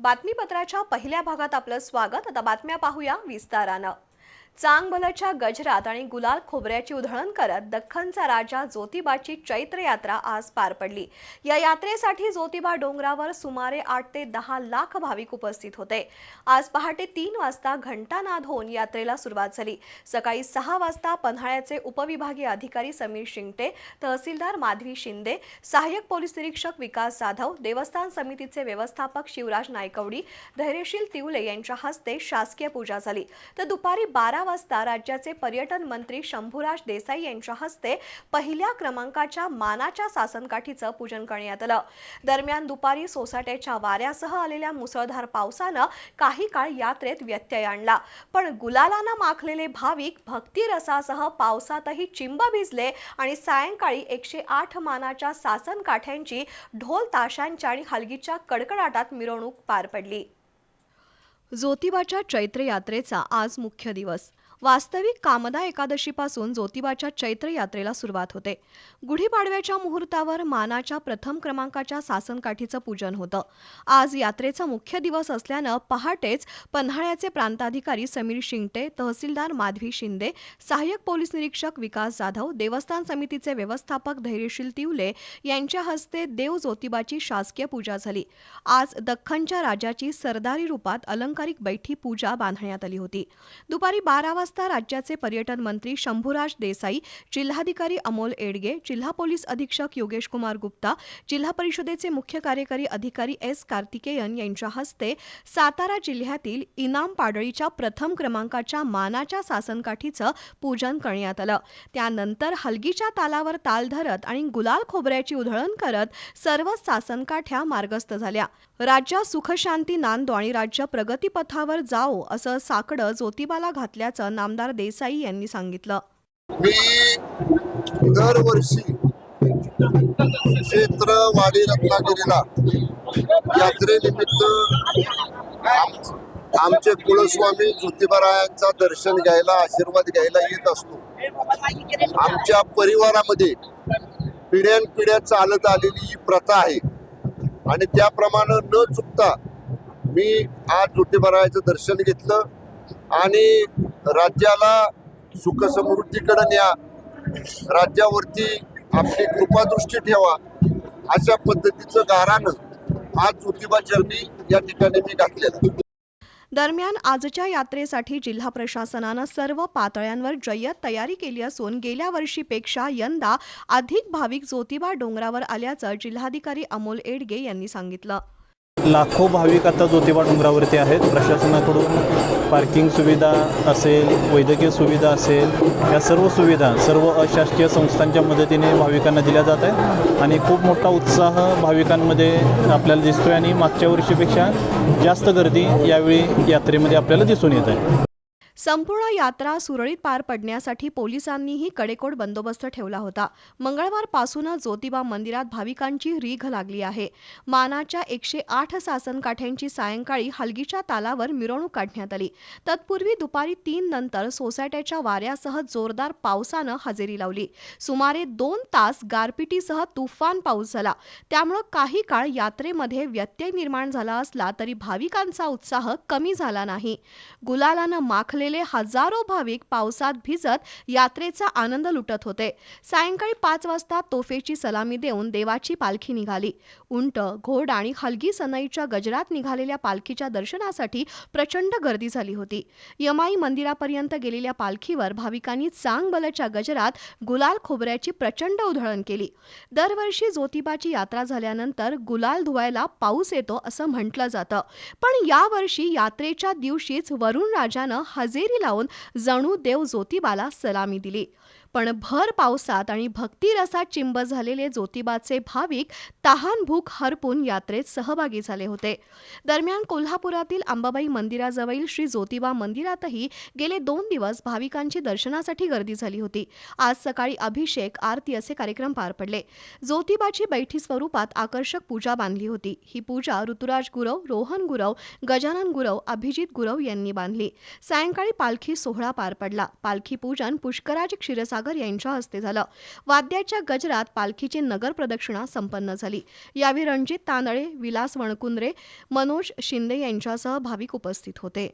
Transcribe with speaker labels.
Speaker 1: बातमीपत्राच्या पहिल्या भागात आपलं स्वागत। आता बातम्या पाहूया विस्तारानं। चांगभलच्या गजरात आणि गुलाल खोबऱ्याची उधळण करत दख्खनचा राजा ज्योतिबाची चैत्र यात्रा आज पार पडली। या यात्रेसाठी ज्योतिबा डोंगरावर सुमारे 8 ते 10 लाख भाविक उपस्थित होते। आज पहाटे 3 वाजता घंटानाद होऊन यात्रेला सुरुवात झाली। सकाळी 6 वाजता पन्हाळ्याचे उपविभागीय अधिकारी समीर शिंगटे, तहसीलदार माधवी शिंदे, सहाय्यक पोलीस निरीक्षक विकास जाधव, देवस्थान समितीचे व्यवस्थापक शिवराज नायकवडी, धैर्यशील तिवले यांच्या हस्ते शासकीय पूजा झाली। तर दुपारी 12 वाजता राज्याचे पर्यटन मंत्री शंभूराज देसाई यांच्या हस्ते पहिल्या क्रमांकाच्या मानाच्या सासनकाठीचं पूजन करण्यात आलं। दरम्यान दुपारी सोसाट्याच्या वाऱ्यासह आलेल्या मुसळधार पावसानं काही काळ यात्रेत व्यत्यय आणला, पण गुलालानं माखलेले भाविक भक्ती रसासह पावसातही चिंब भिजले आणि सायंकाळी 108 मानाच्या सासनकाठ्यांची ढोल ताशांच्या आणि हलगीच्या कडकडाटात मिरवणूक पार पडली। ज्योतिबाच्या चैत्र यात्रेचा आज मुख्य दिवस। वास्तविक कामदा एकादशीपासून ज्योतिबाच्या चैत्र यात्रेला सुरुवात होते। गुढीपाडव्याच्या मुहूर्तावर मानाच्या प्रथम क्रमांकाच्या सासनकाठीचं पूजन होतं। आज यात्रेचा मुख्य दिवस असल्यानं पहाटेच पन्हाळ्याचे प्रांताधिकारी समीर शिंगटे, तहसीलदार माधवी शिंदे, सहाय्यक पोलीस निरीक्षक विकास जाधव, देवस्थान समितीचे व्यवस्थापक धैर्यशील तिवले यांच्या हस्ते देव ज्योतिबाची शासकीय पूजा झाली। आज दख्खनच्या राजाची सरदारी रूपात अलंकारिक बैठी पूजा बांधण्यात आली होती। दुपारी 12 वाजता राज्याचे पर्यटन मंत्री शंभूराज देसाई, जिल्हाधिकारी अमोल एडगे, जिल्हा पोलीस अधीक्षक योगेश कुमार गुप्ता, जिल्हा परिषदेचे मुख्य कार्यकारी अधिकारी एस कार्तिकेयन यांच्या हस्ते सातारा जिल्ह्यातील इनाम पाडळीच्या प्रथम क्रमांकाच्या मानाच्या सासनकाठीचं पूजन करण्यात आलं। त्यानंतर हलगीच्या तालावर ताल धरत आणि गुलाल खोबऱ्याची उधळण करत सर्व सासनकाठ्या मार्गस्थ झाल्या। राज्य सुखशांती नांदो आणि राज्य प्रगतीपथावर जाओ असं साकडं ज्योतिबाला घातल्याचं नामदार देसाई यांनी सांगितलं।
Speaker 2: मी दरवर्षी क्षेत्र वाडी रत्नागिरीला यात्रेनिमित्त आमचे कुलस्वामी ज्योतिबारायांचा दर्शन घ्यायला, आशीर्वाद घ्यायला येत असतो। आमच्या परिवारामध्ये पिढ्यानपिढ्या चालत आलेली ही प्रथा आहे आणि त्याप्रमाणे न चुकता मी आज ज्योतिबारायाचं दर्शन घेतलं आणि राज्याला सुख समृद्धीकडे न्या, राज्यावरती आपली कृपादृष्टी ठेवा अशा पद्धतीचं गारानं आज ज्योतिबा चरणी या ठिकाणी मी घातलेलं।
Speaker 1: दरम्यान आजच्या यात्रेसाठी जिल्हा प्रशासनानं सर्व पातळ्यांवर जय्यत तयारी केली असून गेल्या वर्षीपेक्षा यंदा अधिक भाविक ज्योतिबा डोंगरावर आल्याचं जिल्हाधिकारी अमोल एडगे यांनी सांगितलं।
Speaker 3: लाखो भाविक आता ज्योतिबा डोंगरावरती आहेत। प्रशासनाकडून पार्किंग सुविधा असेल, वैद्यकीय सुविधा असेल, या सर्व सुविधा सर्व अशासकीय संस्थांच्या मदतीने भाविकांना दिल्या जात आहेत आणि खूप मोठा उत्साह भाविकांमध्ये आपल्याला दिसतोय आणि मागच्या वर्षीपेक्षा जास्त गर्दी यावेळी यात्रेमध्ये आपल्याला दिसून येत आहे।
Speaker 1: संपूर्ण यात्रा सुरळीत पार पडण्यासाठी पोलिसांनीही कडेकोट बंदोबस्त ठेवला होता। मंगळवारपासूनच ज्योतिबा मंदिरात भाविकांची रीघ लागली आहे। मानाच्या 108 सासनकाठ्यांची सायंकाळी हलगीच्या तालावर मिरवणूक काढण्यात आली। तत्पूर्वी दुपारी 3 नंतर सोसाट्याच्या वाऱ्यासह जोरदार पावसानं हजेरी लावली। सुमारे 2 तास गारपिटीसह तुफान पाऊस झाला, त्यामुळे काही काळ यात्रेमध्ये व्यत्यय निर्माण झाला असला तरी भाविकांचा उत्साह कमी झाला नाही। गुलालानं माखलेले हजारो भाविक पावसात भिजत यात्रेचा आनंद लुटत होते। सायंकाळी 5 वाजता तोफेची सलामी देऊन देवाची पालखी निघाली। उंट, घोडा आणि हलगी सनईच्या गजरात निघालेल्या पालखीच्या दर्शनासाठी प्रचंड गर्दी झाली होती। यमाई मंदिरापर्यंत गेलेल्या पालखीवर भाविकांनी चांगभलच्या गजरात गुलाल खोबऱ्याची प्रचंड उधळण केली। दरवर्षी ज्योतिबाची यात्रा झाल्यानंतर गुलाल धुवायला पाऊस येतो असं म्हटलं जातं, पण यावर्षी यात्रेच्या दिवशीच वरुण राजानं हजेरी लावून जणू देव ज्योतिबाला सलामी दिली। पण भर पावसात आणि भक्तिरसात चिंब झालेले ज्योतिबाचे भाविक तहान भूक हरपून यात्रेत सहभागी झाले होते। दरम्यान कोल्हापुरातील अंबाबाई मंदिराजवळील श्री ज्योतिबा मंदिरातही गेले 2 दिवस भाविकांची दर्शनासाठी गर्दी झाली होती। आज सकाळी अभिषेक, आरती असे कार्यक्रम पार पडले। ज्योतिबाची बैठी स्वरूपात आकर्षक पूजा बांधली होती। ही पूजा ऋतुराज गुरव, रोहन गुरव, गजानन गुरव, अभिजित गुरव यांनी बांधली। सायंकाळी पालखी सोहळा पार पडला। पालखी पूजन पुष्कराज क्षीरसागर क्षीरसागर यांच्या हस्ते झालं. वाद्याच्या गजरात पालखीची नगर प्रदक्षिणा संपन्न झाली. यावेळी रणजित तांदळे, विलास वणकुंद्रे, मनोज शिंदे यांच्यासह भाविक उपस्थित होते.